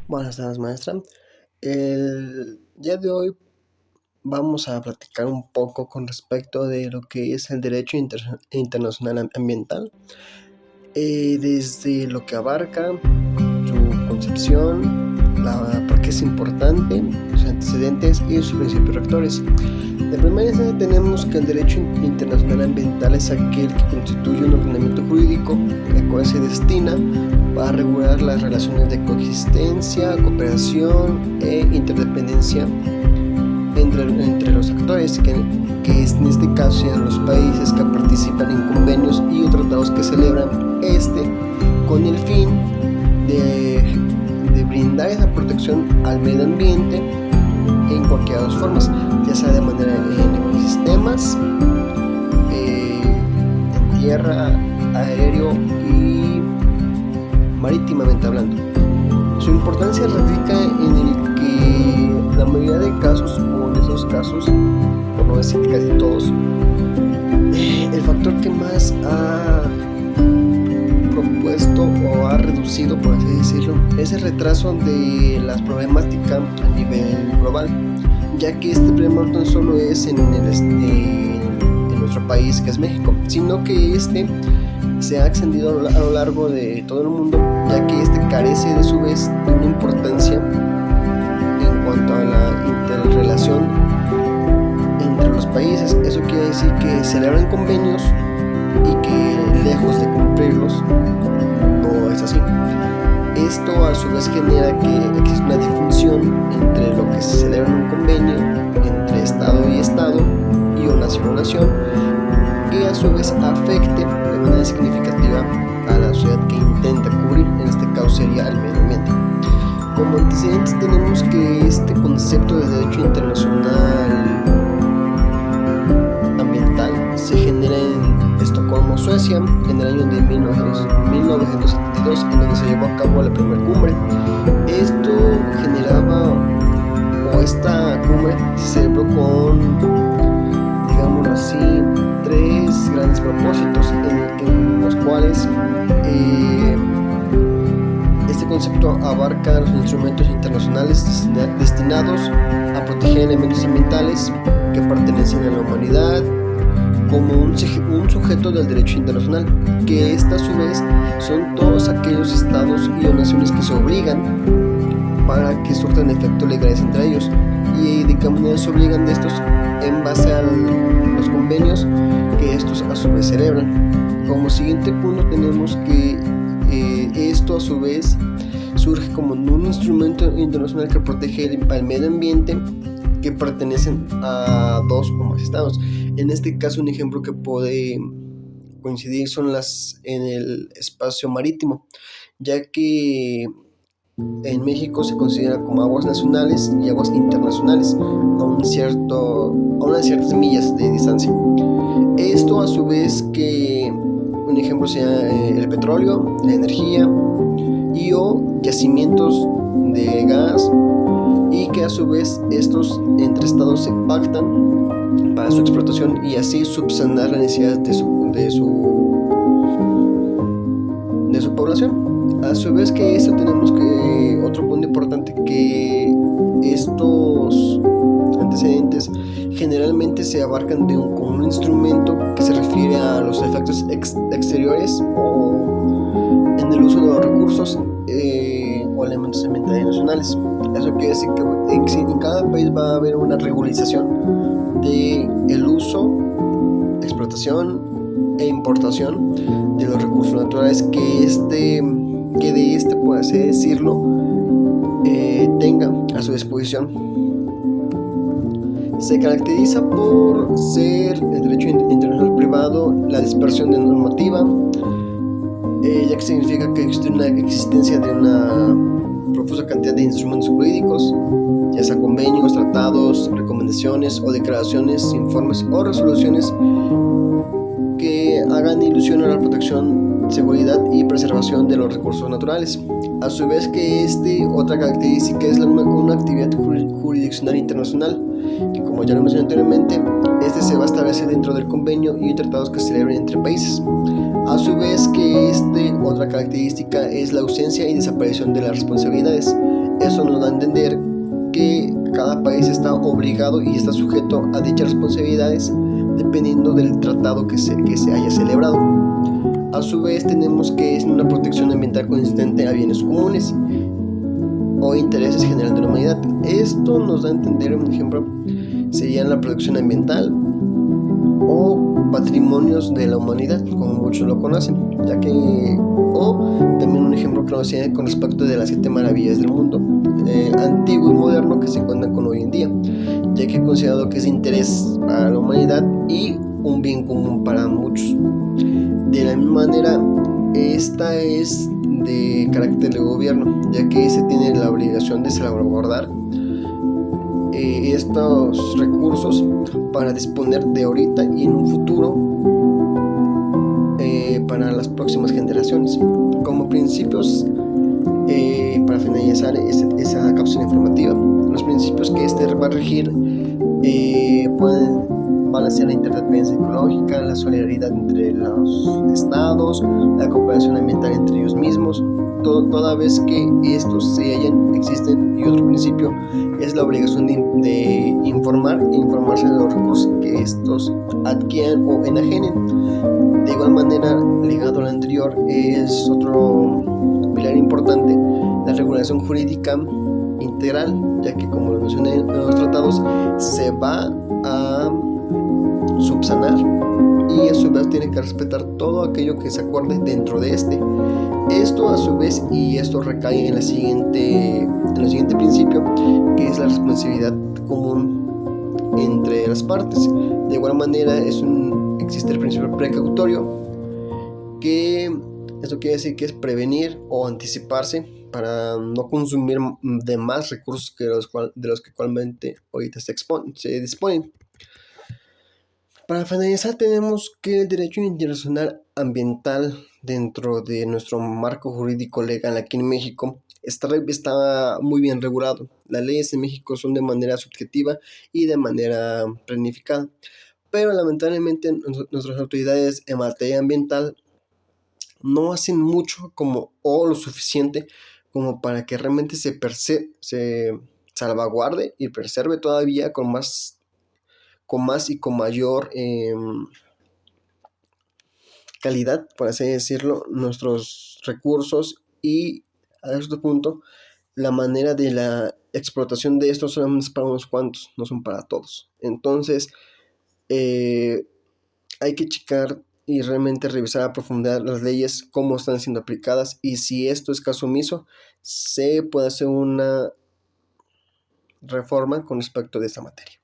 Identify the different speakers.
Speaker 1: Buenas tardes, maestra. El día de hoy vamos a platicar un poco con respecto de lo que es el derecho internacional ambiental, desde lo que abarca, su concepción, por qué es importante, sus antecedentes y sus principios rectores. De primera instancia tenemos que el derecho internacional ambiental es aquel que constituye un ordenamiento jurídico el cual se destina para regular las relaciones de coexistencia, cooperación e interdependencia entre los actores, que en este caso sean los países que participan en convenios y o tratados que celebran con el fin de brindar esa protección al medio ambiente en cualquiera de las formas, ya sea de manera en ecosistemas, en tierra, aéreo y marítimamente hablando. Su importancia radica en el que la mayoría de casos, o en esos casos, por no decir casi todos, el factor que más ha propuesto o ha reducido, por así decirlo, es el retraso de las problemáticas a nivel global, ya que este problema no solo es en nuestro país, que es México, sino que se ha extendido a lo largo de todo el mundo, ya que carece de su vez de una importancia en cuanto a la interrelación entre los países. Eso quiere decir que celebran convenios y que lejos de cumplirlos no es así. Esto a su vez genera que existe una disfunción entre lo que se celebra en un convenio entre Estado y Estado y o nación, que a su vez afecte de manera significativa a la sociedad que intenta cubrir, en este caso sería el medio ambiente. Como antecedentes tenemos que este concepto de derecho internacional ambiental se genera en Estocolmo, Suecia, en el año de 1972, en donde se llevó a cabo la primera cumbre. Esto generaba, o esta cumbre se celebró con, digámoslo así, tres grandes propósitos, en los cuales este concepto abarca los instrumentos internacionales destinados a proteger elementos ambientales que pertenecen a la humanidad como un sujeto del derecho internacional, que a su vez son todos aquellos estados y o naciones que se obligan para que surtan efectos legales entre ellos, y de qué manera se obligan de estos en base a los convenios que estos a su vez celebran. Como siguiente punto tenemos que esto a su vez surge como un instrumento internacional que protege al medio ambiente que pertenecen a dos o más estados. En este caso, un ejemplo que puede coincidir son en el espacio marítimo, ya que en México se considera como aguas nacionales y aguas internacionales a unas ciertas millas de distancia. Esto a su vez que un ejemplo sea el petróleo, la energía y o yacimientos de gas, y que a su vez estos entre estados se pactan para su explotación y así subsanar las necesidades de su población. A su vez que esto tenemos que otro punto importante, que estos antecedentes generalmente se abarcan con un instrumento que se refiere a los efectos exteriores o en el uso de los recursos o elementos ambientales nacionales. Eso quiere decir que en cada país va a haber una regularización de el uso, explotación e importación de los recursos naturales que por así decirlo, tenga a su disposición. Se caracteriza por ser el derecho internacional privado, la dispersión de normativa, ya que significa que existe una existencia de una profusa cantidad de instrumentos jurídicos, ya sea convenios, tratados, recomendaciones o declaraciones, informes o resoluciones que hagan ilusión a la protección, seguridad y preservación de los recursos naturales. A su vez que otra característica es una actividad jurisdiccional internacional, que como ya lo mencioné anteriormente, se va a establecer dentro del convenio y tratados que se celebren entre países. A su vez que otra característica es la ausencia y desaparición de las responsabilidades. Eso nos da a entender que cada país está obligado y está sujeto a dichas responsabilidades dependiendo del tratado que se haya celebrado. A su vez, tenemos que es una protección ambiental consistente a bienes comunes o intereses generales de la humanidad. Esto nos da a entender, un ejemplo sería la protección ambiental o patrimonios de la humanidad, como muchos lo conocen, ya que, o también un ejemplo claro sería con respecto de las 7 maravillas del mundo, antiguo y moderno, que se cuentan con hoy en día, ya que he considerado que es de interés para la humanidad y un bien común para muchos. De la misma manera, esta es de carácter de gobierno, ya que se tiene la obligación de salvaguardar estos recursos para disponer de ahorita y en un futuro para las próximas generaciones. Como principios, para finalizar esa cápsula informativa, los principios que este va a regir van a ser la interdependencia ecológica, la solidaridad entre los estados, la cooperación ambiental entre ellos mismos, toda vez que estos existen. Y otro principio es la obligación de informarse de los recursos que estos adquieran o enajenen. De igual manera, ligado al anterior, es otro pilar importante la regulación jurídica integral, ya que, como lo mencioné en los tratados, se va a subsanar y a su vez tiene que respetar todo aquello que se acuerde dentro de este. Esto a su vez, y esto recae en el siguiente principio, que es la responsabilidad común entre las partes. De igual manera existe el principio precautorio, que esto quiere decir que es prevenir o anticiparse para no consumir de más recursos de los que actualmente ahorita se disponen. Para finalizar, tenemos que el derecho internacional ambiental dentro de nuestro marco jurídico legal aquí en México está muy bien regulado. Las leyes en México son de manera subjetiva y de manera planificada, pero lamentablemente nuestras autoridades en materia ambiental no hacen mucho o lo suficiente como para que realmente se salvaguarde y preserve todavía con más y con mayor calidad, por así decirlo, nuestros recursos, y a este punto la manera de la explotación de estos solamente es para unos cuantos, no son para todos. Entonces hay que checar y realmente revisar a profundidad las leyes, cómo están siendo aplicadas, y si esto es caso omiso, se puede hacer una reforma con respecto de esta materia.